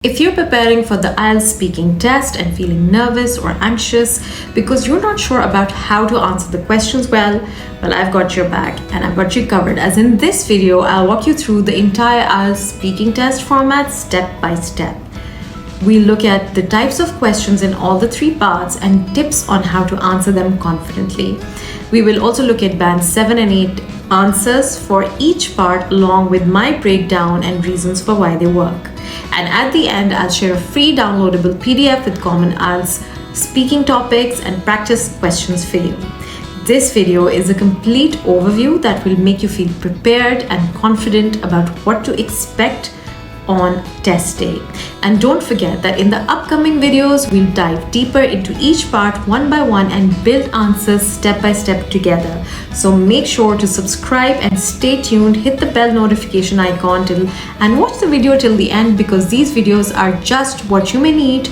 If you're preparing for the IELTS speaking test and feeling nervous or anxious because you're not sure about how to answer the questions well, I've got your back and I've got you covered, as in this video I'll walk you through the entire IELTS speaking test format step by step. We look at the types of questions in all the three parts and tips on how to answer them confidently. We will also look at bands 7 and 8 answers for each part along with my breakdown and reasons for why they work. And at the end, I'll share a free downloadable PDF with common IELTS speaking topics and practice questions for you. This video is a complete overview that will make you feel prepared and confident about what to expect on test day. And don't forget that in the upcoming videos, we'll dive deeper into each part one by one and build answers step by step together. So make sure to subscribe and stay tuned, hit the bell notification icon and watch the video till the end, because these videos are just what you may need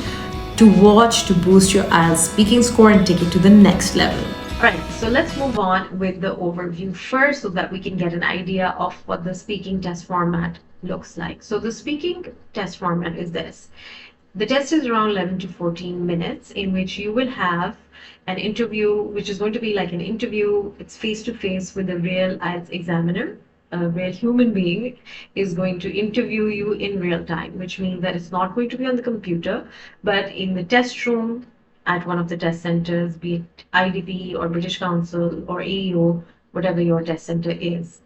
to watch to boost your IELTS speaking score and take it to the next level. Alright, so let's move on with the overview first so that we can get an idea of what the speaking test format looks like. So the speaking test format is this. The test is around 11 to 14 minutes in which you will have an interview, which is going to be like an interview. It's face-to-face with a real IELTS examiner. A real human being is going to interview you in real time, which means that it's not going to be on the computer, but in the test room at one of the test centers, be it IDP or British Council or AEO, whatever your test center is.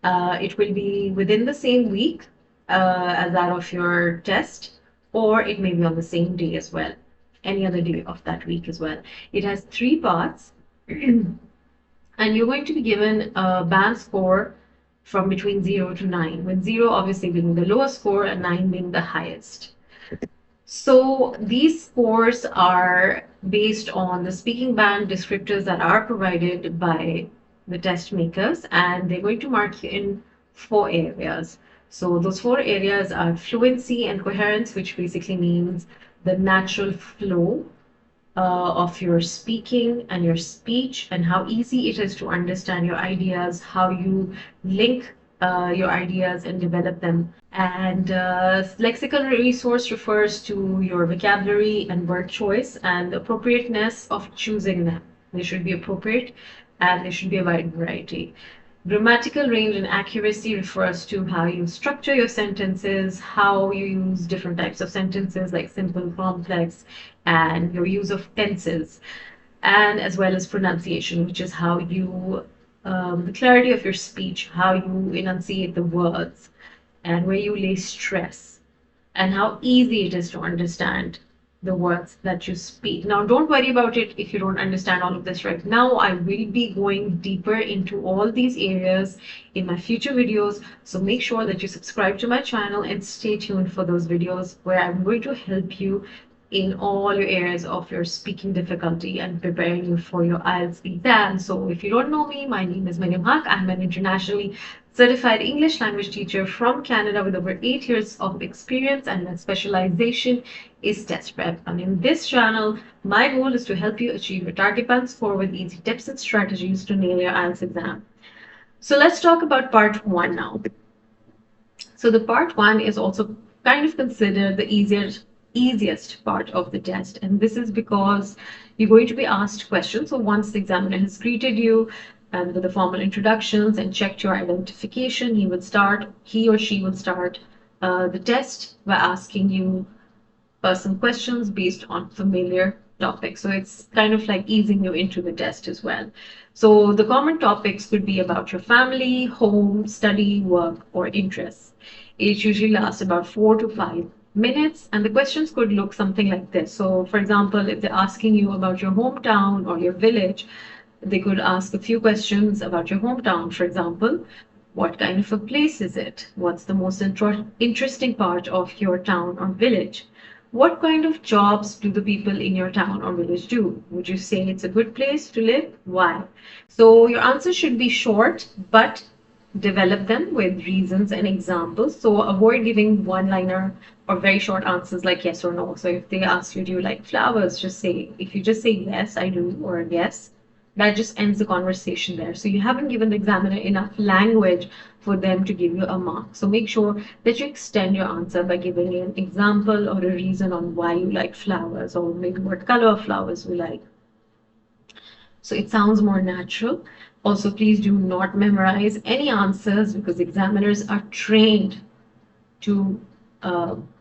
It will be within the same week as that of your test, or it may be on the same day as well, any other day of that week as well. It has three parts, and you're going to be given a band score from between 0 to 9, with 0 obviously being the lowest score and 9 being the highest. So these scores are based on the speaking band descriptors that are provided by the test makers, and they're going to mark you in 4 areas. So those 4 areas are fluency and coherence, which basically means the natural flow of your speaking and your speech, and how easy it is to understand your ideas, how you link your ideas and develop them. And lexical resource refers to your vocabulary and word choice and the appropriateness of choosing them. They should be appropriate and there should be a wide variety. Grammatical range and accuracy refers to how you structure your sentences, how you use different types of sentences like simple, complex, and your use of tenses, and as well as pronunciation, which is how you the clarity of your speech, how you enunciate the words, and where you lay stress, and how easy it is to understand the words that you speak. Now, don't worry about it if you don't understand all of this right now. I will be going deeper into all these areas in my future videos, so make sure that you subscribe to my channel and stay tuned for those videos where I'm going to help you in all your areas of your speaking difficulty and preparing you for your IELTS exam. So if you don't know me, my name is Mariam Haq. I'm an internationally certified English language teacher from Canada with over 8 years of experience, and my specialization is test prep. And in this channel, my goal is to help you achieve a target band score with easy tips and strategies to nail your IELTS exam. So let's talk about part 1 now. So the part 1 is also kind of considered the easiest part of the test, and this is because you're going to be asked questions. So once the examiner has greeted you and with the formal introductions and checked your identification, he or she will start the test by asking you some questions based on familiar topics. So it's kind of like easing you into the test as well. So the common topics could be about your family, home, study, work, or interests. It usually lasts about 4 to 5 minutes, and the questions could look something like this. So for example, if they're asking you about your hometown or your village, they could ask a few questions about your hometown. For example, what kind of a place is it? What's the most interesting part of your town or village? What kind of jobs do the people in your town or village do? Would you say it's a good place to live? Why? So your answer should be short, but develop them with reasons and examples. So avoid giving one-liner or very short answers like yes or no. So if they ask you, do you like flowers? If you just say yes, I do, or yes, that just ends the conversation there. So you haven't given the examiner enough language for them to give you a mark. So make sure that you extend your answer by giving an example or a reason on why you like flowers, or maybe what color of flowers you like. So it sounds more natural. Also, please do not memorize any answers, because examiners are trained to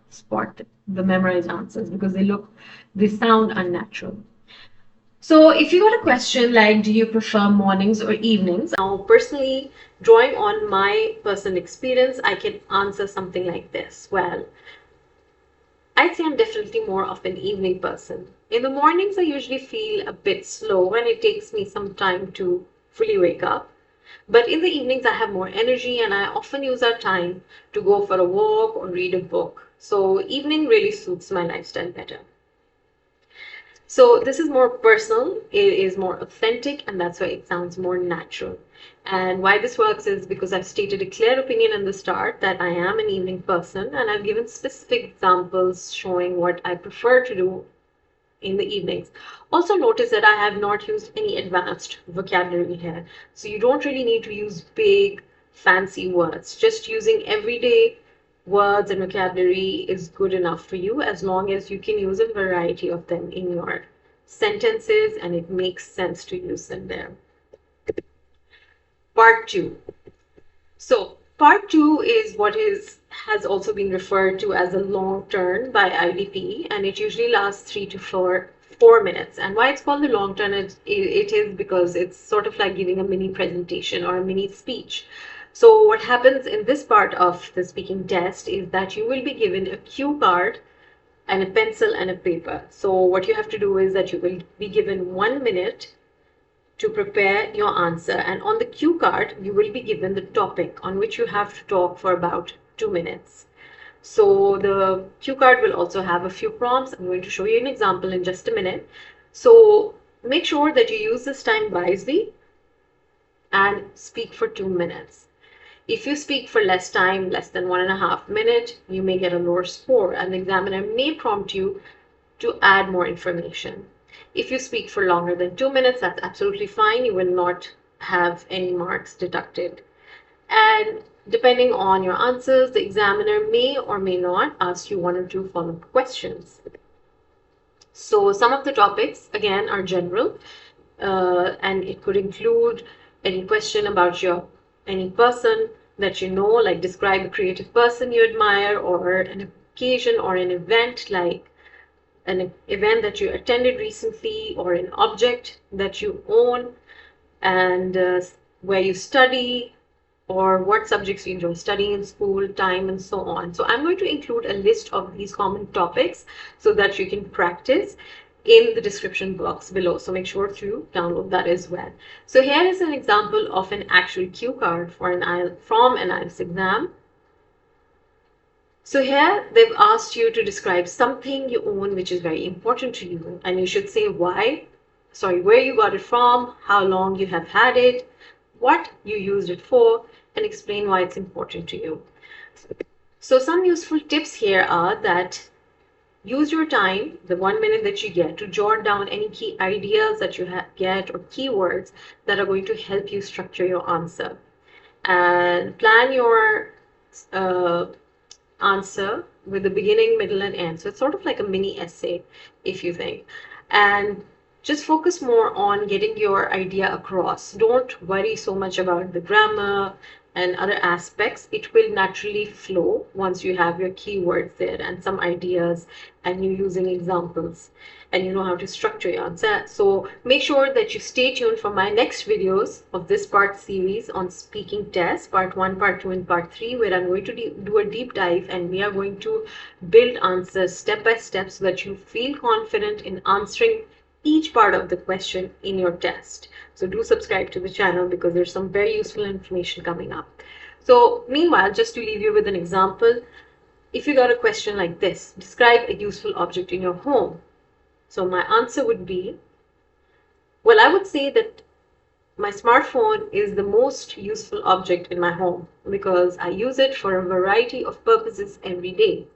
spot the memorized answers, because they sound unnatural. So if you got a question like, do you prefer mornings or evenings? Now, personally, drawing on my personal experience, I can answer something like this. Well, I'd say I'm definitely more of an evening person. In the mornings, I usually feel a bit slow and it takes me some time to fully wake up. But in the evenings, I have more energy and I often use that time to go for a walk or read a book. So evening really suits my lifestyle better. So this is more personal, it is more authentic, and that's why it sounds more natural. And why this works is because I've stated a clear opinion in the start that I am an evening person, and I've given specific examples showing what I prefer to do in the evenings. Also notice that I have not used any advanced vocabulary here. So you don't really need to use big, fancy words. Just using everyday words and vocabulary is good enough for you, as long as you can use a variety of them in your sentences and it makes sense to use them there. Part 2. So part 2 is what has also been referred to as a long turn by IDP, and it usually lasts 3 to 4 minutes. And why it's called the long turn, it is because it's sort of like giving a mini presentation or a mini speech. So what happens in this part of the speaking test is that you will be given a cue card and a pencil and a paper. So what you have to do is that you will be given 1 minute to prepare your answer, and on the cue card you will be given the topic on which you have to talk for about 2 minutes. So the cue card will also have a few prompts. I'm going to show you an example in just a minute. So make sure that you use this time wisely and speak for 2 minutes. If you speak for less time, less than 1.5 minutes, you may get a lower score, and the examiner may prompt you to add more information. If you speak for longer than 2 minutes, that's absolutely fine. You will not have any marks deducted. And depending on your answers, the examiner may or may not ask you 1 or 2 follow-up questions. So some of the topics, again, are general, and it could include any question about any person that you know, like describe a creative person you admire, or an occasion or an event, like an event that you attended recently, or an object that you own, and where you study, or what subjects you enjoy studying in school, time, and so on. So I'm going to include a list of these common topics so that you can practice in the description box below. So make sure to download that as well. So here is an example of an actual cue card for from an IELTS exam. So here they've asked you to describe something you own which is very important to you, and you should say where you got it from, how long you have had it, what you used it for, and explain why it's important to you. So some useful tips here are that use your time, the 1 minute that you get, to jot down any key ideas that you get, or keywords that are going to help you structure your answer. And plan your answer with the beginning, middle, and end. So it's sort of like a mini essay, if you think. And just focus more on getting your idea across. Don't worry so much about the grammar and other aspects. It will naturally flow once you have your keywords there and some ideas, and you're using examples, and you know how to structure your answer. So make sure that you stay tuned for my next videos of this part series on speaking test, part 1, part 2, and part 3, where I'm going to do a deep dive, and we are going to build answers step by step so that you feel confident in answering each part of the question in your test. So do subscribe to the channel, because there's some very useful information coming up. So meanwhile, just to leave you with an example, if you got a question like this, describe a useful object in your home. So my answer would be, well, I would say that my smartphone is the most useful object in my home, because I use it for a variety of purposes every day.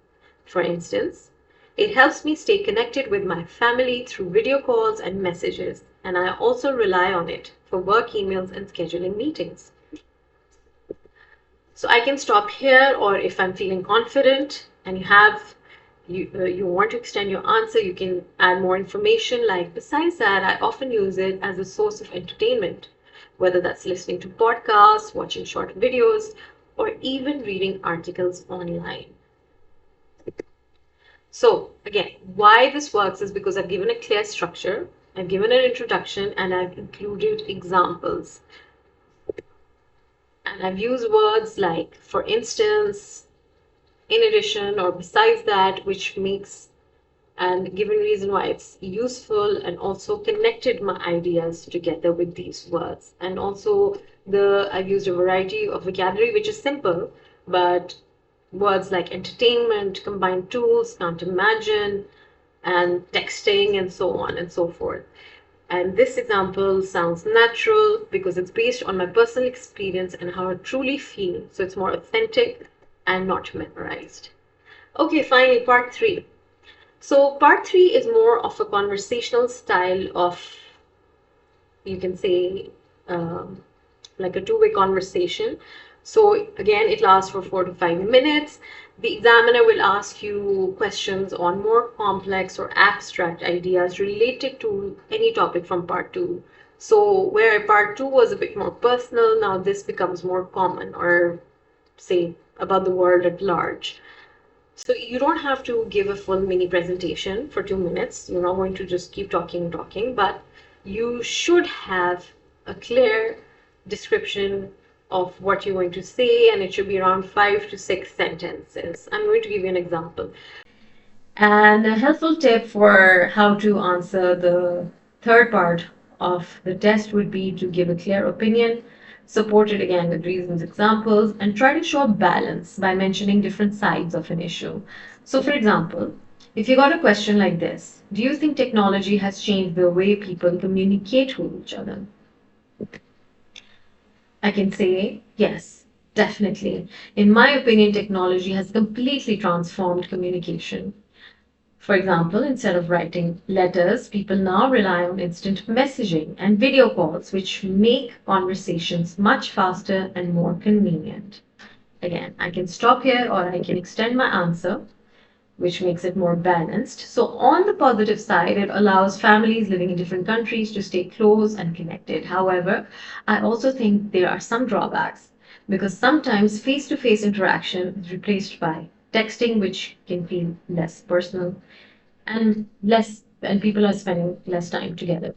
For instance, it helps me stay connected with my family through video calls and messages. and I also rely on it for work emails and scheduling meetings. So I can stop here, or if I'm feeling confident and you want to extend your answer, you can add more information. Like, besides that, I often use it as a source of entertainment, whether that's listening to podcasts, watching short videos, or even reading articles online. So again, why this works is because I've given a clear structure, I've given an introduction, and I've included examples. And I've used words like, for instance, in addition, or besides that, which makes, and given reason why it's useful, and also connected my ideas together with these words. And also I've used a variety of vocabulary which is simple, but words like entertainment, combined tools, can't imagine, and texting, and so on and so forth. And this example sounds natural because it's based on my personal experience and how I truly feel. So it's more authentic and not memorized. Okay, finally, part 3. So part 3 is more of a conversational style of, you can say, like a two-way conversation. So again, it lasts for 4 to 5 minutes. The examiner will ask you questions on more complex or abstract ideas related to any topic from part 2. So where part 2 was a bit more personal, now this becomes more common, or say about the world at large. So you don't have to give a full mini presentation for 2 minutes. You're not going to just keep talking, but you should have a clear description of what you're going to say, and it should be around 5 to 6 sentences. I'm going to give you an example. And a helpful tip for how to answer the third part of the test would be to give a clear opinion, support it again with reasons, examples, and try to show a balance by mentioning different sides of an issue. So for example, if you got a question like this, do you think technology has changed the way people communicate with each other? I can say, yes, definitely. In my opinion, technology has completely transformed communication. For example, instead of writing letters, people now rely on instant messaging and video calls, which make conversations much faster and more convenient. Again, I can stop here, or I can extend my answer, which makes it more balanced. So on the positive side, it allows families living in different countries to stay close and connected. However, I also think there are some drawbacks, because sometimes face-to-face interaction is replaced by texting, which can feel less personal and people are spending less time together.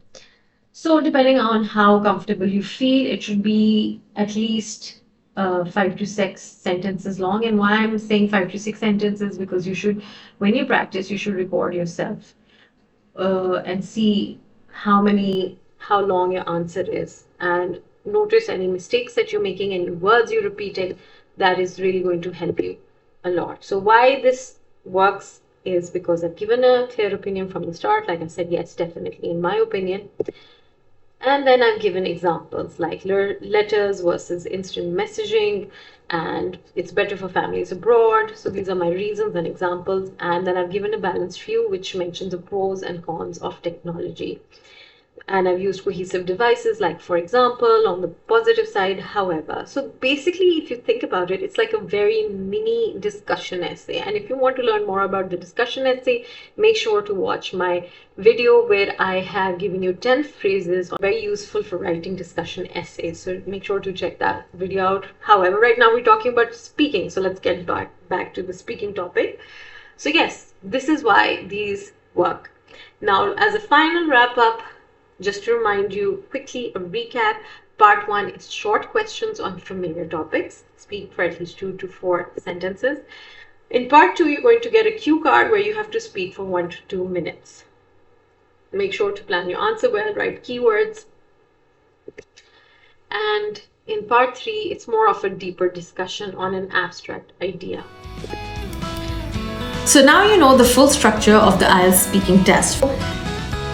So depending on how comfortable you feel, it should be at least 5 to 6 sentences long. And why I'm saying 5 to 6 sentences, because when you practice, you should record yourself and see how long your answer is, and notice any mistakes that you're making, any words you're repeating. That is really going to help you a lot. So why this works is because I've given a clear opinion from the start. Like I said, yes, definitely, in my opinion. And then I've given examples like letters versus instant messaging, and it's better for families abroad. So these are my reasons and examples. And then I've given a balanced view, which mentions the pros and cons of technology. And I've used cohesive devices, like, for example, on the positive side, however. So basically, if you think about it, it's like a very mini discussion essay. And if you want to learn more about the discussion essay, make sure to watch my video where I have given you 10 phrases very useful for writing discussion essays. So make sure to check that video out. However, right now we're talking about speaking. So let's get back to the speaking topic. So yes, this is why these work. Now, as a final wrap up, just to remind you quickly, a recap. Part 1 is short questions on familiar topics. Speak for at least 2 to 4 sentences. In part 2, you're going to get a cue card where you have to speak for 1 to 2 minutes. Make sure to plan your answer well, write keywords. And in part 3, it's more of a deeper discussion on an abstract idea. So now you know the full structure of the IELTS speaking test.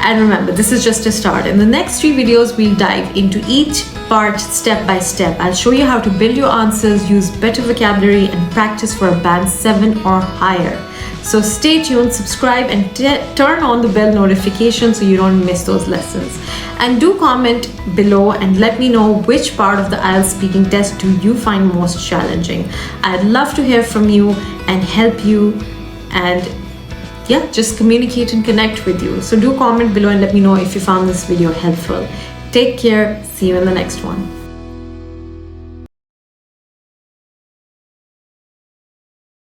And remember, this is just a start. In the next 3 videos, we'll dive into each part step by step. I'll show you how to build your answers, use better vocabulary, and practice for a band 7 or higher. So stay tuned, subscribe, and turn on the bell notification so you don't miss those lessons. And do comment below and let me know which part of the IELTS speaking test do you find most challenging. I'd love to hear from you and help you and yeah, just communicate and connect with you. So do comment below and let me know if you found this video helpful. Take care. See you in the next one.